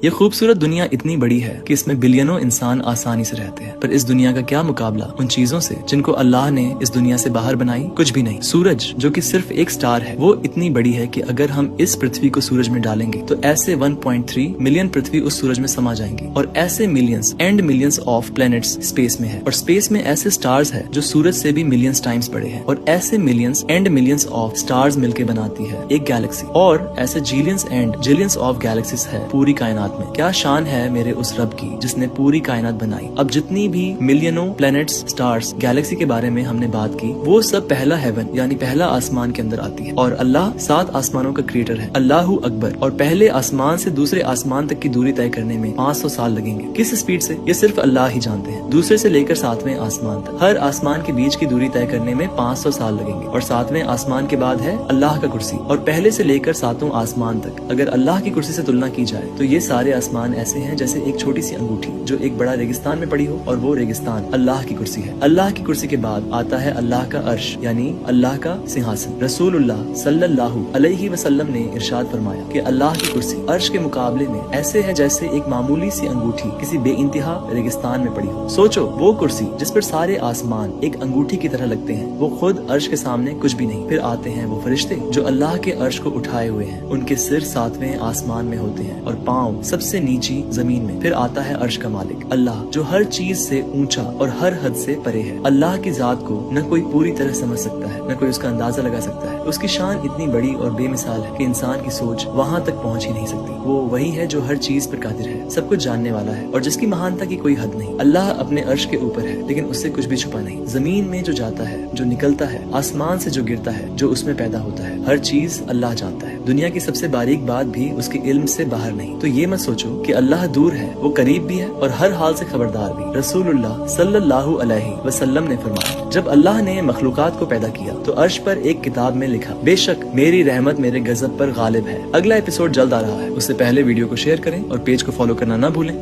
یہ خوبصورت دنیا اتنی بڑی ہے کہ اس میں بلینوں انسان آسانی سے رہتے ہیں، پر اس دنیا کا کیا مقابلہ ان چیزوں سے جن کو اللہ نے اس دنیا سے باہر بنائی؟ کچھ بھی نہیں۔ سورج جو کہ صرف ایک سٹار ہے، وہ اتنی بڑی ہے کہ اگر ہم اس پرتھوی کو سورج میں ڈالیں گے تو ایسے 1.3 ملین پرتھوی اس سورج میں سما جائیں گی، اور ایسے millions and millions of planets space میں ہے، اور اسپیس میں ایسے سٹارز ہے جو سورج سے بھی ملینز ٹائمز بڑے ہیں، اور ایسے millions and millions of stars مل کے بناتی ہے ایک گیلیکسی، اور ایسے جیلینز اینڈ جیلینز آف گیلیکسیز ہے پوری کائنات میں۔ کیا شان ہے میرے اس رب کی جس نے پوری کائنات بنائی۔ اب جتنی بھی ملینوں پلینٹس، سٹارز، گیلیکسی کے بارے میں ہم نے بات کی، وہ سب پہلا ہیون یعنی پہلا آسمان کے اندر آتی ہے، اور اللہ 7 آسمانوں کا کریٹر ہے، اللہ اکبر، اور پہلے آسمان سے دوسرے آسمان تک کی دوری طے کرنے میں 500 سال لگیں گے۔ کس سپیڈ سے؟ یہ صرف اللہ ہی جانتے ہیں۔ دوسرے سے لے کر 7ویں آسمان تک ہر آسمان کے بیچ کی دوری طے کرنے میں 500 سال لگیں گے، اور 7ویں آسمان کے بعد ہے اللہ کا کرسی، اور پہلے سے لے کر 7واں آسمان تک اگر اللہ کی کرسی سے تلنا کی جائے تو یہ سارے آسمان ایسے ہیں جیسے ایک چھوٹی سی انگوٹھی جو ایک بڑا ریگستان میں پڑی ہو، اور وہ ریگستان اللہ کی کرسی ہے۔ اللہ کی کرسی کے بعد آتا ہے اللہ کا عرش یعنی اللہ کا سنہاسن۔ رسول اللہ صلی اللہ علیہ وسلم نے ارشاد فرمایا کہ اللہ کی کرسی عرش کے مقابلے میں ایسے ہے جیسے ایک معمولی سی انگوٹھی کسی بے انتہا ریگستان میں پڑی ہو۔ سوچو، وہ کرسی جس پر سارے آسمان ایک انگوٹھی کی طرح لگتے ہیں، وہ خود عرش کے سامنے کچھ بھی نہیں۔ پھر آتے ہیں وہ فرشتے جو اللہ کے عرش کو اٹھائے ہوئے ہیں، ان کے سر 7ویں آسمان میں ہوتے ہیں اور پاؤں سب سے نیچی زمین میں۔ پھر آتا ہے عرش کا مالک اللہ جو ہر چیز سے اونچا اور ہر حد سے پرے ہے۔ اللہ کی ذات کو نہ کوئی پوری طرح سمجھ سکتا ہے، نہ کوئی اس کا اندازہ لگا سکتا ہے۔ اس کی شان اتنی بڑی اور بے مثال ہے کہ انسان کی سوچ وہاں تک پہنچ ہی نہیں سکتی۔ وہ وہی ہے جو ہر چیز پر قادر ہے، سب کچھ جاننے والا ہے، اور جس کی مہانتا کی کوئی حد نہیں۔ اللہ اپنے عرش کے اوپر ہے لیکن اس سے کچھ بھی چھپا نہیں۔ زمین میں جو جاتا ہے، جو نکلتا ہے، آسمان سے جو گرتا ہے، جو اس میں پیدا ہوتا ہے، ہر چیز اللہ جانتا ہے۔ دنیا کی سب سے باریک بات بھی اس کے علم سے باہر نہیں۔ تو یہ مت سوچو کہ اللہ دور ہے، وہ قریب بھی ہے اور ہر حال سے خبردار بھی۔ رسول اللہ صلی اللہ علیہ وسلم نے فرمایا، جب اللہ نے مخلوقات کو پیدا کیا تو عرش پر ایک کتاب میں لکھا، بے شک میری رحمت میرے غضب پر غالب ہے۔ اگلا ایپیسوڈ جلد آ رہا ہے، اس سے پہلے ویڈیو کو شیئر کریں اور پیج کو فالو کرنا نہ بھولیں۔